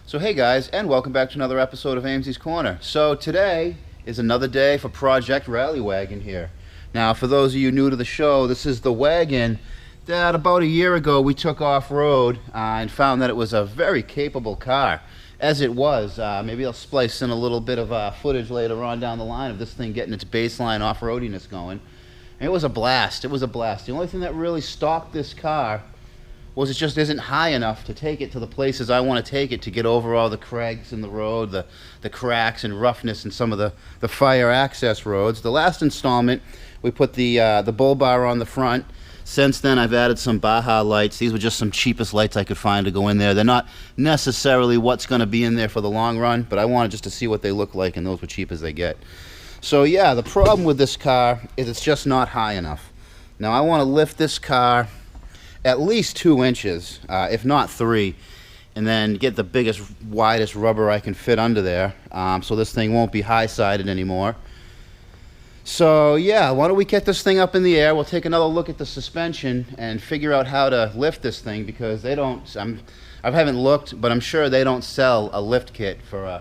So hey guys, and welcome back to another episode of AMZ's Corner. So today is another day for Project Rally Wagon here. Now for those of you new to the show, this is the wagon that about a year ago we took off-road and found that it was a very capable car. As it was, maybe I'll splice in a little bit of footage later on down the line of this thing getting its baseline off-roadiness going. And it was a blast, it was a blast. The only thing that really stopped this car was it just isn't high enough to take it to the places I want to take it to get over all the crags in the road, the cracks and roughness in some of the fire access roads. The last installment, we put the bull bar on the front. Since then, I've added some Baja lights. These were just some cheapest lights I could find to go in there. They're not necessarily what's going to be in there for the long run, but I wanted just to see what they look like, and those were cheap as they get. So yeah, the problem with this car is it's just not high enough. Now I want to lift this car at least 2 inches, if not 3, and then get the biggest, widest rubber I can fit under there, so this thing won't be high-sided anymore. So yeah, why don't we get this thing up in the air? We'll take another look at the suspension and figure out how to lift this thing, because they don't, I haven't looked, but I'm sure they don't sell a lift kit for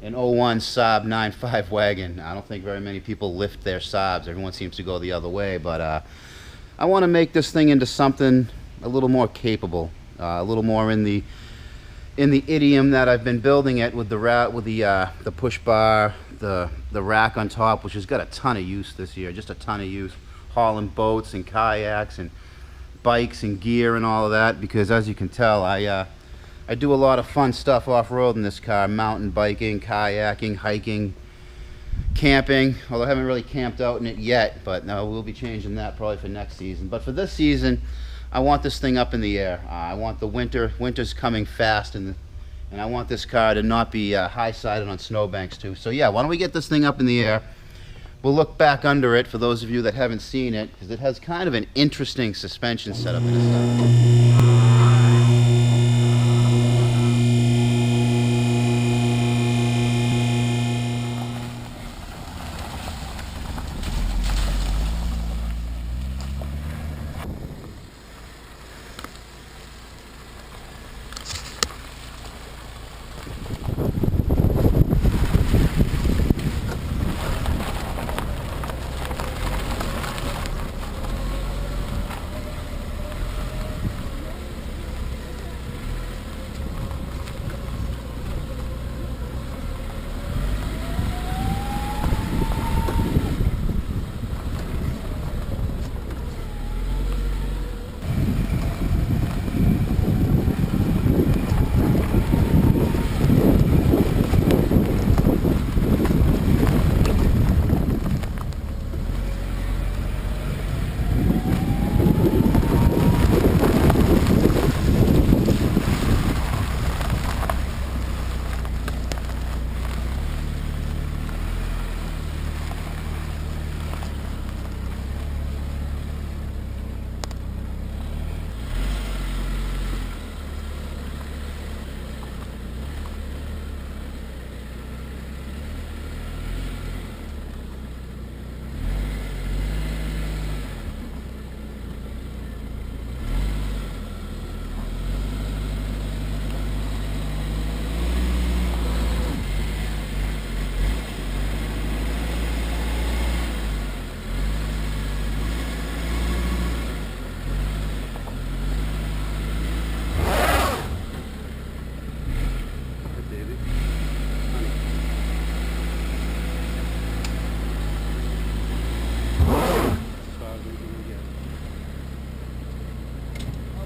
an 01 Saab 9.5 wagon. I don't think very many people lift their Saabs. Everyone seems to go the other way, but I want to make this thing into something a little more capable, a little more in the idiom that I've been building it with the push bar, the rack on top, which has got a ton of use this year, just a ton of use, hauling boats and kayaks and bikes and gear and all of that. Because as you can tell, I do a lot of fun stuff off-road in this car: mountain biking, kayaking, hiking, camping, although I haven't really camped out in it yet, but no, we'll be changing that probably for next season. But for this season, I want this thing up in the air. I want the winter's coming fast, and I want this car to not be high-sided on snowbanks too. So yeah, why don't we get this thing up in the air? We'll look back under it for those of you that haven't seen it, because it has kind of an interesting suspension setup in this stuff.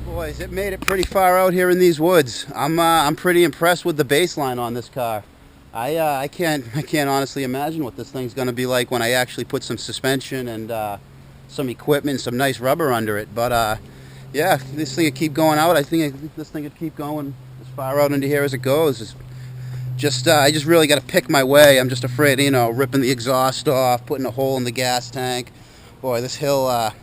Boys, it made it pretty far out here in these woods. I'm pretty impressed with the baseline on this car. I can't honestly imagine what this thing's going to be like when I actually put some suspension and some equipment, some nice rubber under it. But yeah, this thing would keep going out. I think this thing would keep going as far out into here as it goes. I just really got to pick my way. I'm just afraid, you know, ripping the exhaust off, putting a hole in the gas tank. Boy, this hill's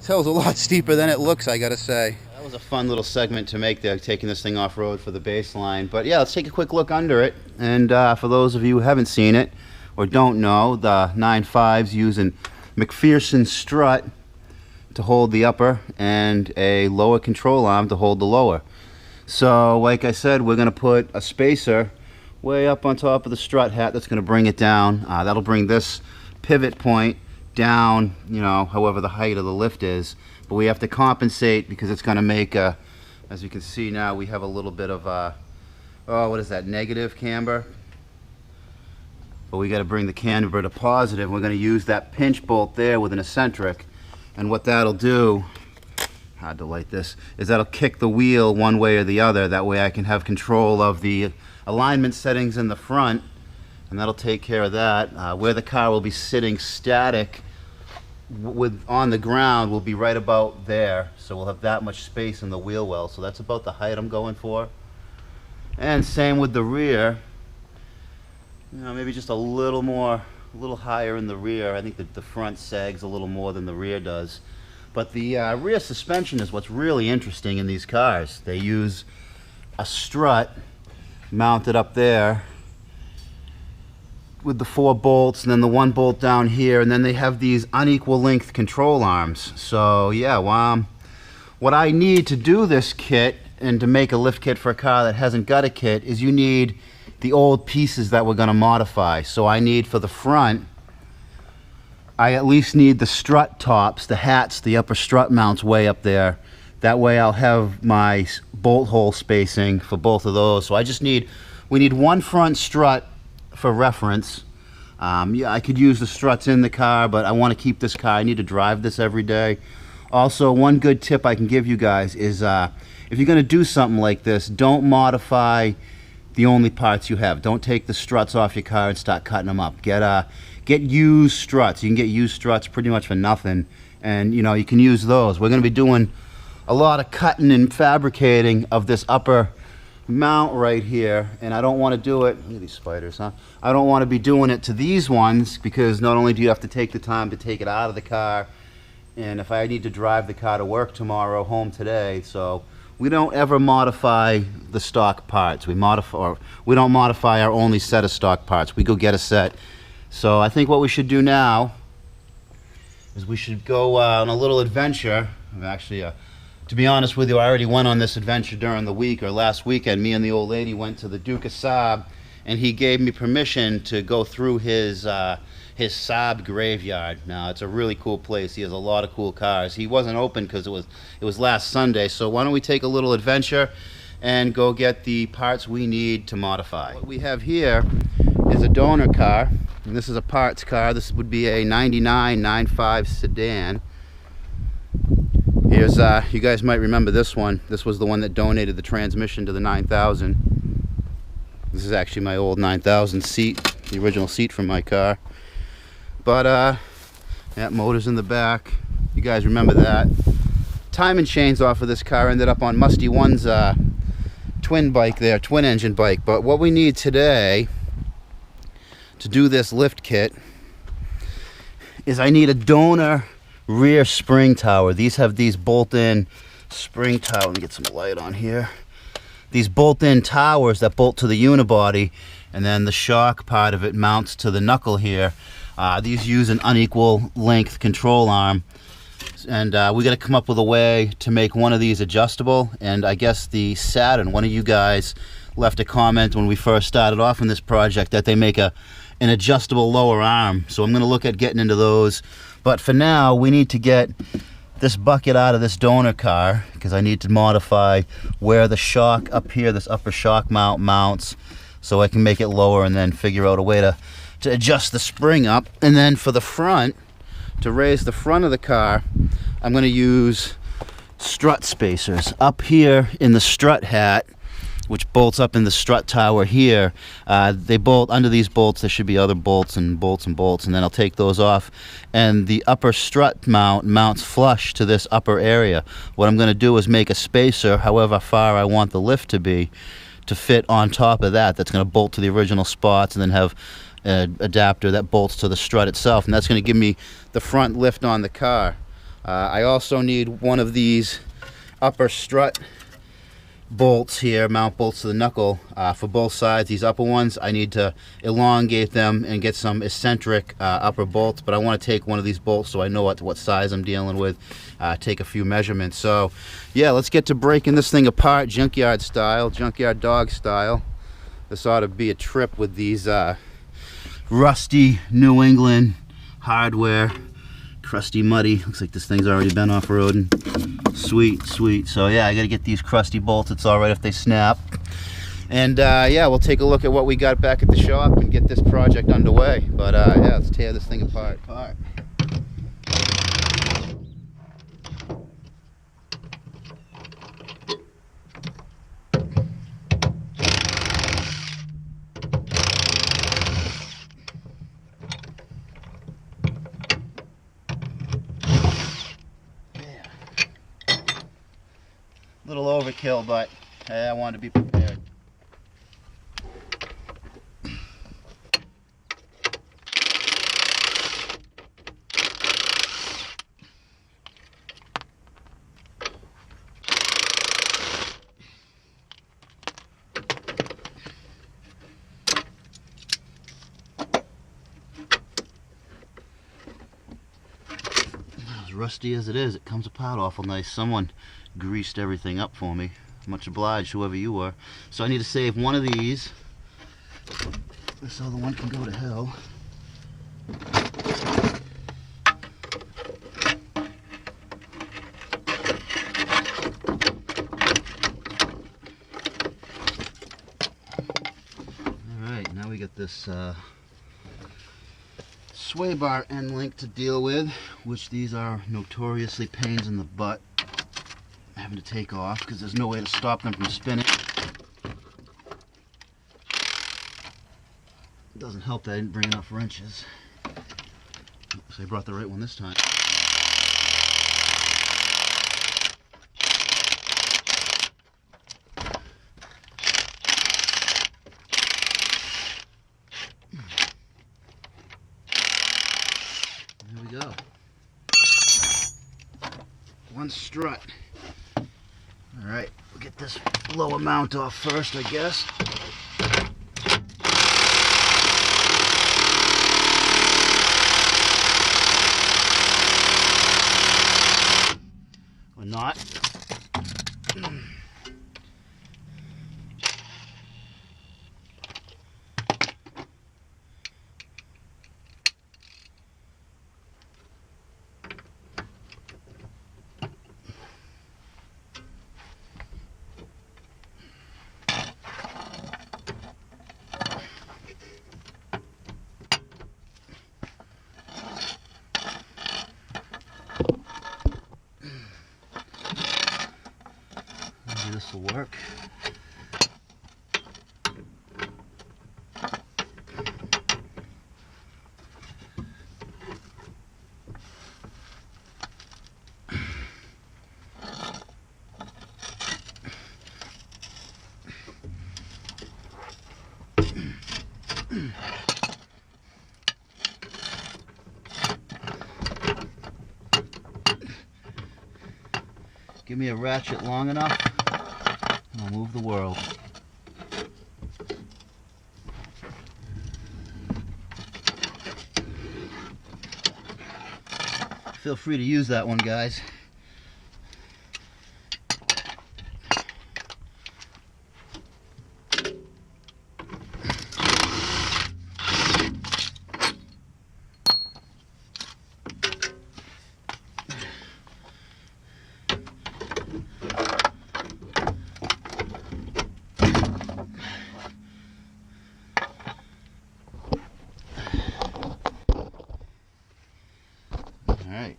a lot steeper than it looks, I gotta say. That was a fun little segment to make there, taking this thing off-road for the baseline. But yeah, let's take a quick look under it. And for those of you who haven't seen it or don't know, the 9.5's using McPherson strut to hold the upper and a lower control arm to hold the lower. So like I said, we're going to put a spacer way up on top of the strut hat that's going to bring it down. That'll bring this pivot point down, you know, however the height of the lift is. But we have to compensate because it's going to make a, as you can see now, we have a little bit of a, oh, what is that, negative camber? But we got to bring the camber to positive. We're going to use that pinch bolt there with an eccentric. And what that'll do, hard to light this, is that'll kick the wheel one way or the other. That way I can have control of the alignment settings in the front, and that'll take care of that. Where the car will be sitting static on the ground will be right about there, so we'll have that much space in the wheel well. So that's about the height I'm going for. And same with the rear, you know, maybe just a little more, a little higher in the rear. I think that the front sags a little more than the rear does. But the rear suspension is what's really interesting in these cars. They use a strut mounted up there with the 4 bolts, and then the 1 bolt down here, and then they have these unequal length control arms. So yeah, what I need to do this kit and to make a lift kit for a car that hasn't got a kit is you need the old pieces that we're going to modify. So I need, for the front, I at least need the strut tops, the hats, the upper strut mounts way up there. That way I'll have my bolt hole spacing for both of those. So we need 1 front strut for reference. Yeah, I could use the struts in the car, but I want to keep this car. I need to drive this every day. Also, one good tip I can give you guys is if you're going to do something like this, don't modify the only parts you have. Don't take the struts off your car and start cutting them up. Get used struts. You can get used struts pretty much for nothing, and you know, you can use those. We're going to be doing a lot of cutting and fabricating of this upper mount right here, and I don't want to do it, look at these spiders, huh? I don't want to be doing it to these ones, because not only do you have to take the time to take it out of the car, and if I need to drive the car to work tomorrow, home today, so we don't ever modify the stock parts. We don't modify our only set of stock parts. We go get a set. So I think what we should do now is we should go on a little adventure. Actually, to be honest with you, I already went on this adventure during the week, or last weekend. Me and the old lady went to the Duke of Saab, and he gave me permission to go through his Saab graveyard. Now, it's a really cool place. He has a lot of cool cars. He wasn't open because it was last Sunday, so why don't we take a little adventure and go get the parts we need to modify. What we have here is a donor car, and this is a parts car. This would be a 99.95 sedan. Here's, you guys might remember this one. This was the one that donated the transmission to the 9000. This is actually my old 9000 seat, the original seat from my car. But that motor's in the back. You guys remember that. Timing chains off of this car ended up on Musty One's twin bike there, twin engine bike. But what we need today to do this lift kit is I need a donor rear spring tower. These have these bolt-in spring tower. Let me get some light on here. These bolt-in towers that bolt to the unibody, and then the shock part of it mounts to the knuckle here. These use an unequal length control arm, and we got to come up with a way to make one of these adjustable. And I guess the Saturn, one of you guys left a comment when we first started off in this project that they make an adjustable lower arm, so I'm going to look at getting into those. But for now, we need to get this bucket out of this donor car, because I need to modify where the shock up here, this upper shock mount mounts, so I can make it lower and then figure out a way to adjust the spring up. And then for the front, to raise the front of the car, I'm going to use strut spacers up here in the strut hat, which bolts up in the strut tower here. They bolt under these bolts. There should be other bolts and bolts and bolts, and then I'll take those off, and the upper strut mounts flush to this upper area. What I'm going to do is make a spacer however far I want the lift to be to fit on top of that. That's going to bolt to the original spots, and then have an adapter that bolts to the strut itself, and that's going to give me the front lift on the car. I also need one of these upper strut bolts here, mount bolts to the knuckle for both sides. These upper ones, I need to elongate them and get some eccentric upper bolts, but I want to take one of these bolts so I know what size I'm dealing with, take a few measurements. So yeah, let's get to breaking this thing apart, junkyard style, junkyard dog style. This ought to be a trip with these rusty New England hardware. Crusty, muddy. Looks like this thing's already been off-roading. Sweet, sweet. So yeah, I gotta get these crusty bolts. It's all right if they snap. And yeah, we'll take a look at what we got back at the shop and get this project underway. But yeah, let's tear this thing apart. Little overkill, but hey, I wanted to be prepared. As rusty as it is, it comes apart awful nice. Someone greased everything up for me. Much obliged, whoever you were. So I need to save one of these. This other one can go to hell. Alright, now we got this sway bar end link to deal with, which these are notoriously pains in the butt. Having to take off because there's no way to stop them from spinning. It doesn't help that I didn't bring enough wrenches. So I brought the right one this time. There we go. One strut. Alright, we'll get this lower mount off first, I guess. Or not. This will work. Give me a ratchet long enough, and I'll move the world. Feel free to use that one, guys. Alright.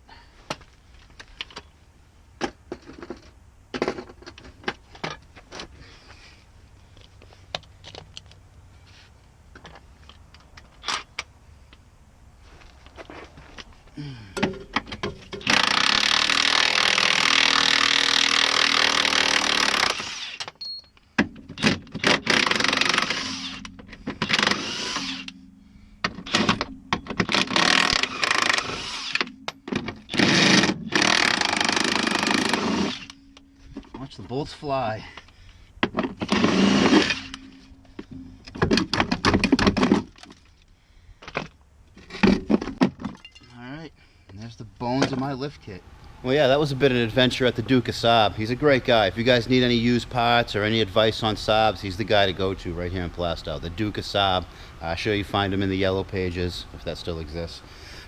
Watch the bolts fly. There's the bones of my lift kit. Well, yeah, that was a bit of an adventure at the Duke of Saab. He's a great guy. If you guys need any used parts or any advice on Saabs, he's the guy to go to right here in Plastow. The Duke of Saab. I'm sure you find him in the yellow pages, if that still exists.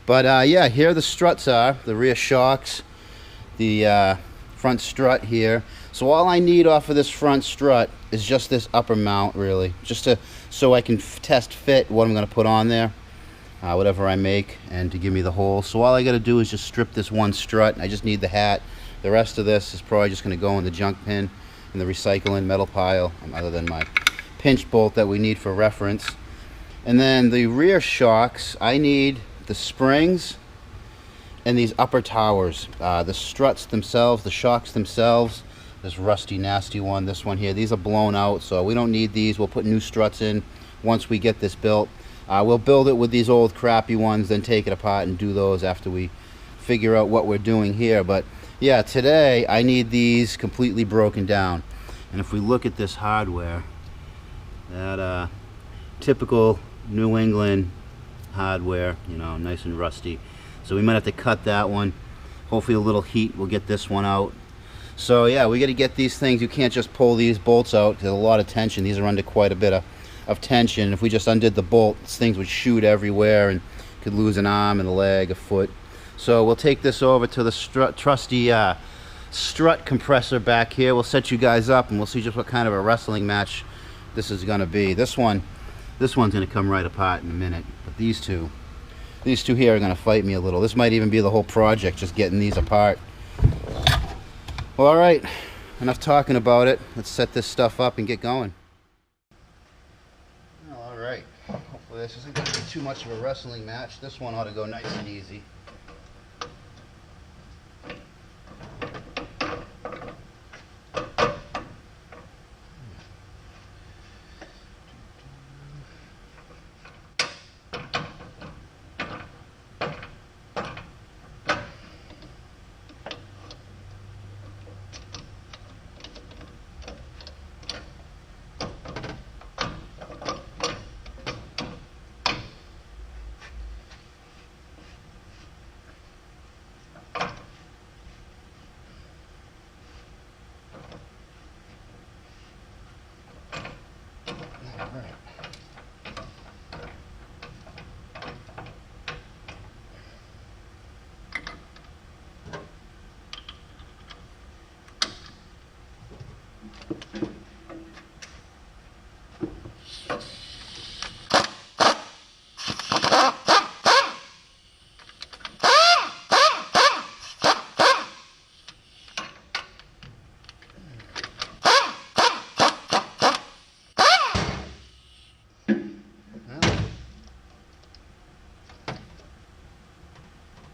But yeah, here the struts are, the rear shocks, the front strut here. So all I need off of this front strut is just this upper mount, really, just so I can test fit what I'm going to put on there, whatever I make, and to give me the hole. So all I got to do is just strip this one strut. I just need the hat. The rest of this is probably just going to go in the junk bin in the recycling metal pile, other than my pinch bolt that we need for reference. And then the rear shocks, I need the springs and these upper towers, the struts themselves, the shocks themselves. This rusty nasty one, this one here, these are blown out, so we don't need these. We'll put new struts in once we get this built. We'll build it with these old crappy ones, then take it apart and do those after we figure out what we're doing here. But yeah, today I need these completely broken down. And if we look at this hardware, that typical New England hardware, you know, nice and rusty. So we might have to cut that one. Hopefully a little heat will get this one out. So yeah, we got to get these things. You can't just pull these bolts out. There's a lot of tension. These are under quite a bit of tension. If we just undid the bolt, these things would shoot everywhere and could lose an arm and a leg, a foot. So we'll take this over to the trusty strut compressor back here. We'll set you guys up and we'll see just what kind of a wrestling match this is going to be. This one's going to come right apart in a minute. But these two here are going to fight me a little. This might even be the whole project, just getting these apart. Well, all right, enough talking about it. Let's set this stuff up and get going. Well, all right, hopefully this isn't going to be too much of a wrestling match. This one ought to go nice and easy.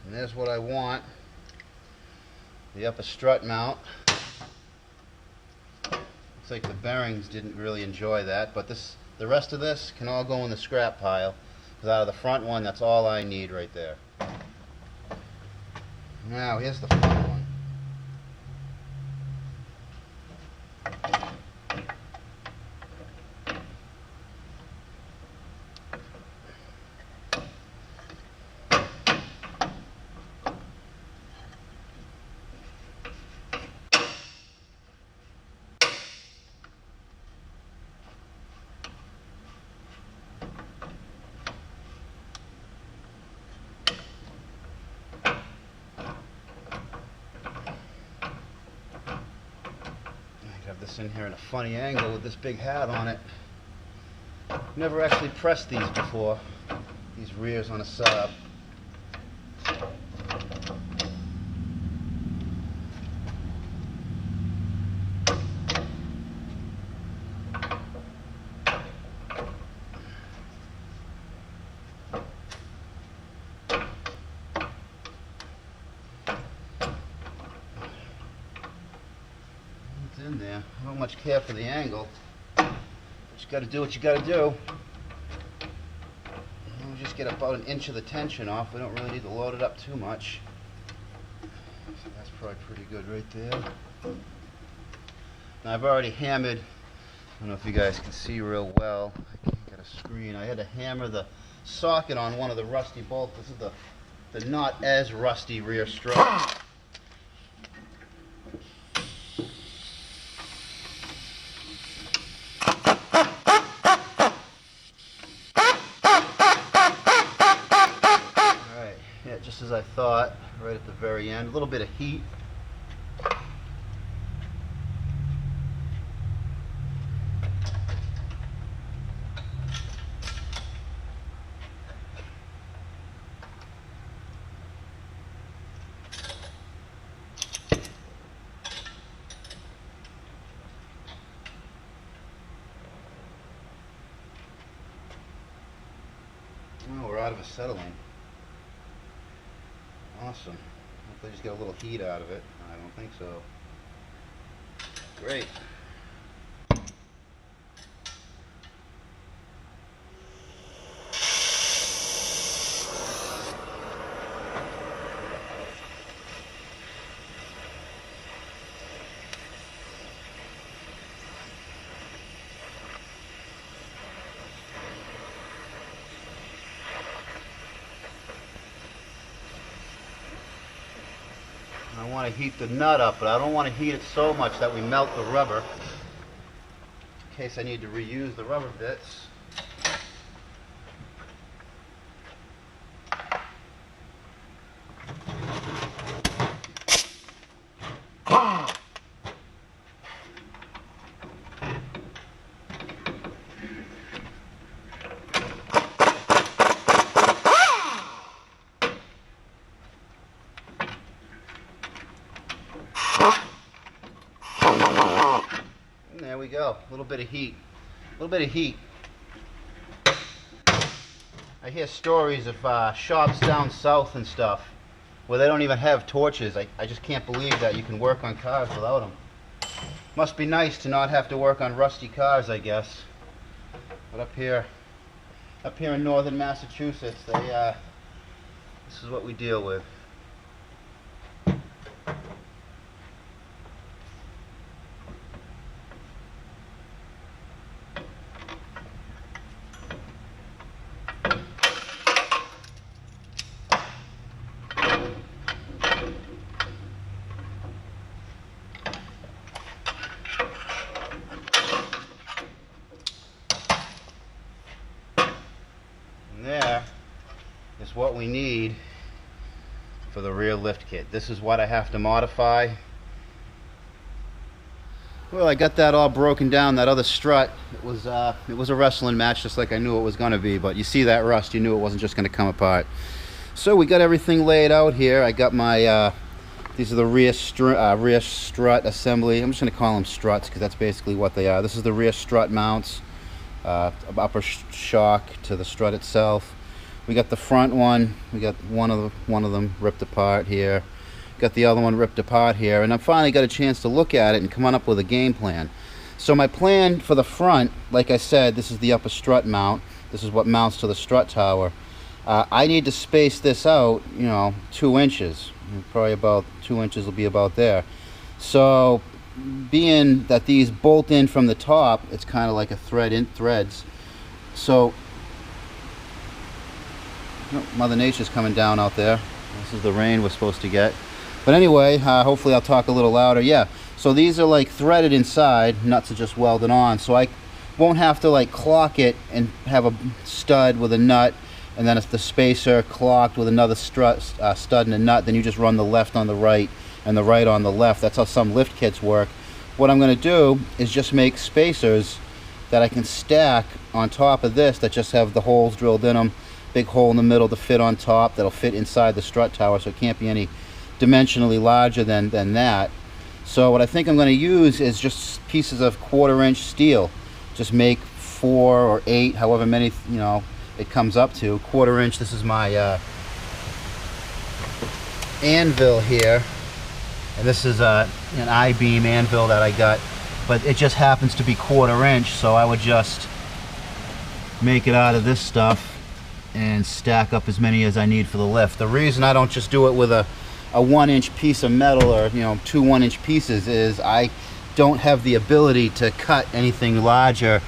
And there's what I want, the upper strut mount. Looks like the bearings didn't really enjoy that, but the rest of this can all go in the scrap pile, because out of the front one, that's all I need right there. Now here's the front one. This in here in a funny angle with this big hat on it. Never actually pressed these before, these rears on a Saab. In there. I don't much care for the angle, but you got to do what you got to do. We'll just get about an inch of the tension off. We don't really need to load it up too much. So that's probably pretty good right there. Now I've already hammered, I don't know if you guys can see real well, I can't get a screen. I had to hammer the socket on one of the rusty bolts. This is the the not as rusty rear strut. Alright, yeah, just as I thought, right at the very end, a little bit of heat. Oh, we're out of acetylene. Awesome. Hope they just get a little heat out of it. I don't think so. Great. I want to heat the nut up, but I don't want to heat it so much that we melt the rubber, in case I need to reuse the rubber bits. There we go. A little bit of heat. A little bit of heat. I hear stories of shops down south and stuff where they don't even have torches. I just can't believe that you can work on cars without them. Must be nice to not have to work on rusty cars, I guess. But up here in northern Massachusetts, this is what we deal with. There is what we need for the rear lift kit. This is what I have to modify. Well, I got that all broken down, that other strut. It was a wrestling match, just like I knew it was going to be, but you see that rust, you knew it wasn't just going to come apart. So we got everything laid out here. I got my these are the rear strut assembly. I'm just going to call them struts because that's basically what they are. This is the rear strut mounts. Upper shock to the strut itself. We got the front one. We got one of them ripped apart here. Got the other one ripped apart here, and I finally got a chance to look at it and come on up with a game plan. So my plan for the front, like I said, this is the upper strut mount. This is what mounts to the strut tower. I need to space this out, 2 inches. Probably about 2 inches will be about there. So being that these bolt in from the top, it's kind of like a thread in threads. So Mother Nature's coming down out there. This is the rain we're supposed to get. But anyway, hopefully I'll talk a little louder. Yeah, so these are like threaded inside. Nuts are just welded on, so I won't have to like clock it and have a stud with a nut, and then if the spacer clocked with another stud and a nut, then you just run the left on the right and the right on the left. That's how some lift kits work. What I'm going to do is just make spacers that I can stack on top of this that just have the holes drilled in them. Big hole in the middle to fit on top that'll fit inside the strut tower, so it can't be any dimensionally larger than that. So what I think I'm going to use is just pieces of 1/4 inch steel. Just make 4 or 8, however many it comes up to. 1/4 inch. This is my anvil here. And this is an I-beam anvil that I got, but it just happens to be 1/4 inch, so I would just make it out of this stuff and stack up as many as I need for the lift. The reason I don't just do it with a 1 inch piece of metal or 2 1-inch pieces is I don't have the ability to cut anything larger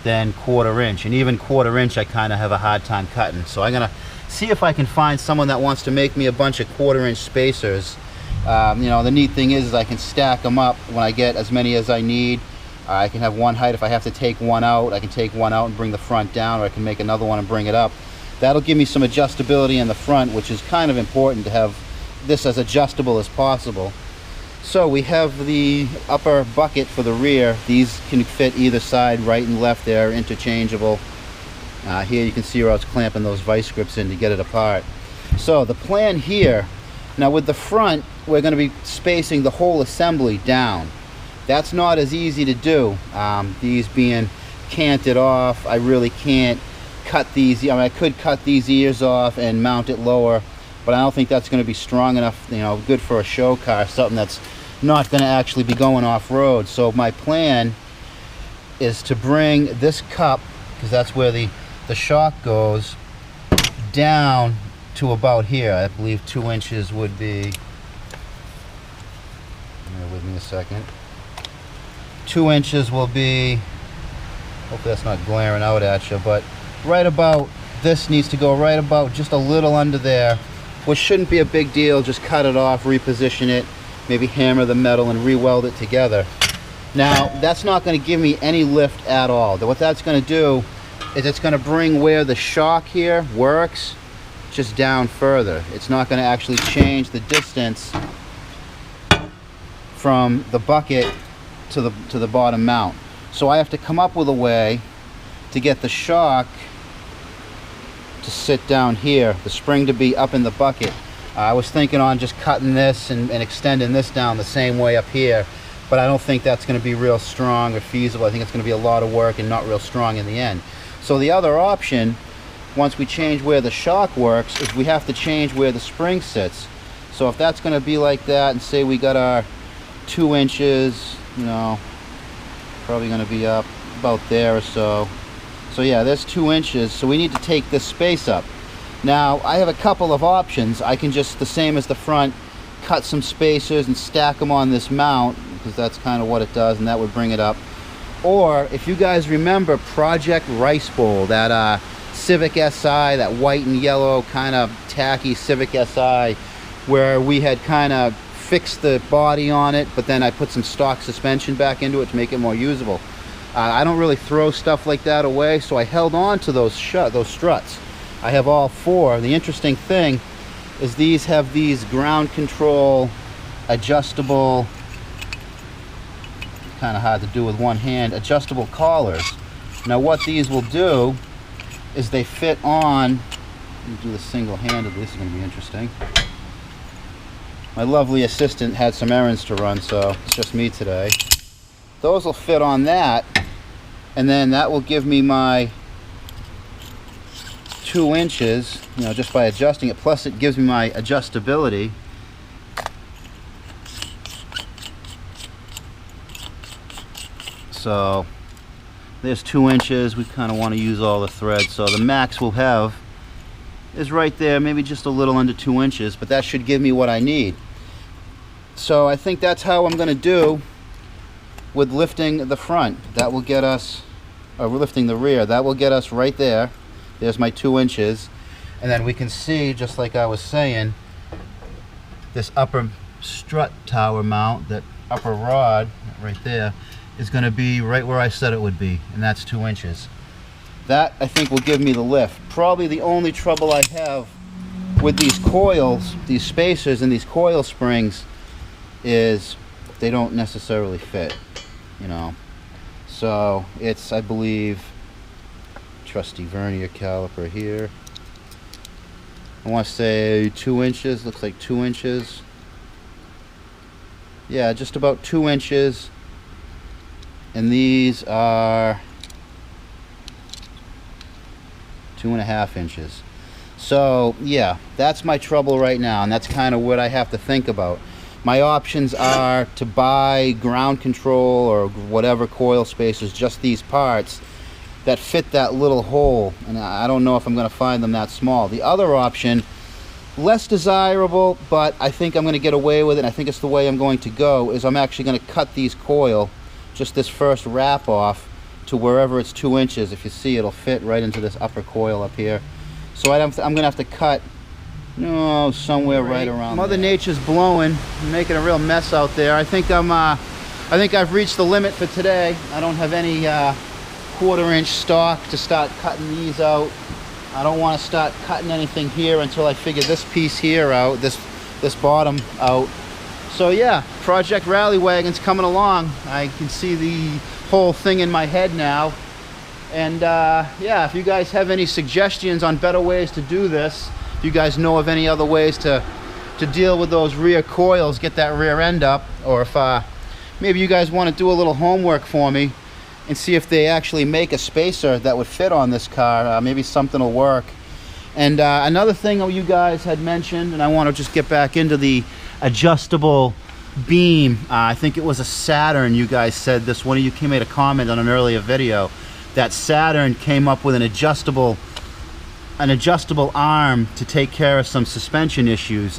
than 1/4 inch, and even 1/4 inch I kind of have a hard time cutting. So I'm gonna see if I can find someone that wants to make me a bunch of 1/4 inch spacers. You know, the neat thing is I can stack them up when I get as many as I need. I can have one height. If I have to take one out, I can take one out and bring the front down, or I can make another one and bring it up. That'll give me some adjustability in the front, which is kind of important to have this as adjustable as possible. So we have the upper bucket for the rear. These can fit either side, right and left. They're interchangeable. Here you can see where I was clamping those vice grips in to get it apart. So the plan here, now with the front, we're going to be spacing the whole assembly down. That's not as easy to do. These being canted off, I really can't cut these. I mean, I could cut these ears off and mount it lower, but I don't think that's going to be strong enough, you know, good for a show car, something that's not going to actually be going off-road. So my plan is to bring this cup, because that's where the shock goes, down to about here. I believe 2 inches would be, bear with me a second. 2 inches will be, hopefully that's not glaring out at you, but right about, this needs to go right about just a little under there, which shouldn't be a big deal. Just cut it off, reposition it, maybe hammer the metal and re-weld it together. Now, that's not going to give me any lift at all. What that's going to do is it's going to bring where the shock here works just down further. It's not going to actually change the distance from the bucket to the bottom mount. So I have to come up with a way to get the shock to sit down here, the spring to be up in the bucket. I was thinking on just cutting this and extending this down the same way up here, but I don't think that's going to be real strong or feasible. I think it's going to be a lot of work and not real strong in the end. So the other option, once we change where the shock works, is we have to change where the spring sits. So if that's going to be like that, and say we got our 2 inches, you know, probably going to be up about there or so. So yeah, there's 2 inches, so we need to take this space up. Now, I have a couple of options. I can just, the same as the front, cut some spacers and stack them on this mount, because that's kind of what it does, and that would bring it up. Or, if you guys remember Project Rice Bowl, that Civic SI, that white and yellow kind of tacky Civic SI, where we had kind of fixed the body on it, but then I put some stock suspension back into it to make it more usable. I don't really throw stuff like that away, so I held on to those struts. I have all 4. The interesting thing is these have these ground control adjustable, kind of hard to do with one hand, adjustable collars. Now what these will do is they fit on, let me do this single-handedly, this is going to be interesting. My lovely assistant had some errands to run, so it's just me today. Those will fit on that, and then that will give me my 2 inches, you know, just by adjusting it. Plus it gives me my adjustability. So there's 2 inches. We kind of want to use all the threads, so the max we'll have is right there, maybe just a little under 2 inches, but that should give me what I need. So I think that's how I'm going to do with lifting the front. That will get us, or lifting the rear, that will get us right there. There's my 2 inches, and then we can see, just like I was saying, this upper strut tower mount, that upper rod right there, is going to be right where I said it would be, and that's 2 inches. That, I think, will give me the lift. Probably the only trouble I have with these coils, these spacers and these coil springs, is they don't necessarily fit, you know. So it's, I believe, trusty vernier caliper here. I want to say 2 inches, looks like 2 inches. Yeah, just about 2 inches. And these are 2.5 inches. So yeah, that's my trouble right now, and that's kind of what I have to think about. My options are to buy ground control or whatever coil spacers, just these parts that fit that little hole, and I don't know if I'm going to find them that small. The other option, less desirable, but I think I'm going to get away with it, and I think it's the way I'm going to go, is I'm actually going to cut these coil, just this first wrap off, to wherever it's 2 inches. If you see, it'll fit right into this upper coil up here. So I'm gonna have to cut, no, somewhere right around Mother Nature's blowing, making a real mess out there. I think I've reached the limit for today. I don't have any 1/4 inch stock to start cutting these out. I don't want to start cutting anything here until I figure this piece here out, this bottom out. So yeah, Project RallyWagon's coming along. I can see the whole thing in my head now. And yeah, if you guys have any suggestions on better ways to do this, if you guys know of any other ways to deal with those rear coils, get that rear end up, or if maybe you guys want to do a little homework for me and see if they actually make a spacer that would fit on this car, maybe something will work. And another thing you guys had mentioned, and I want to just get back into the adjustable beam. I think it was a Saturn, you guys said this. One of you made a comment on an earlier video that Saturn came up with an adjustable arm to take care of some suspension issues.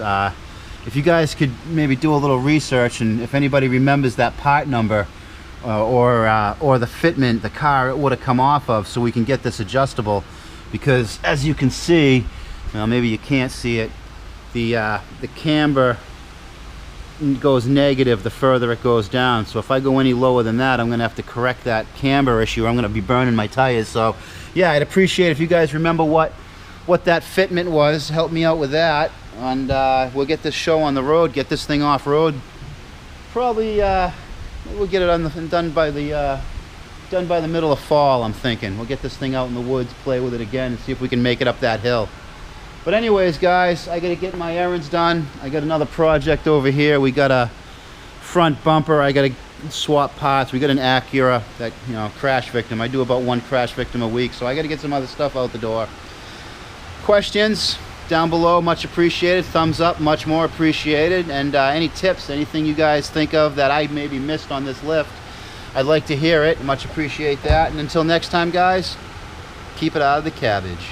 If you guys could maybe do a little research, and if anybody remembers that part number or the fitment the car it would have come off of, so we can get this adjustable. Because as you can see, well, maybe you can't see it, the camber goes negative the further it goes down. So if I go any lower than that, I'm gonna have to correct that camber issue. I'm gonna be burning my tires. So yeah, I'd appreciate if you guys remember what that fitment was. Help me out with that, and we'll get this show on the road, get this thing off road. Probably we'll get it done by the middle of fall, I'm thinking. We'll get this thing out in the woods, play with it again, and see if we can make it up that hill. But anyways, guys, I gotta get my errands done. I got another project over here. We got a front bumper. I gotta swap parts. We got an Acura that, you know, crash victim. I do about 1 crash victim a week, so I gotta get some other stuff out the door. Questions down below, much appreciated. Thumbs up, much more appreciated. And any tips, anything you guys think of that I maybe missed on this lift, I'd like to hear it. Much appreciate that. And until next time, guys, keep it out of the cabbage.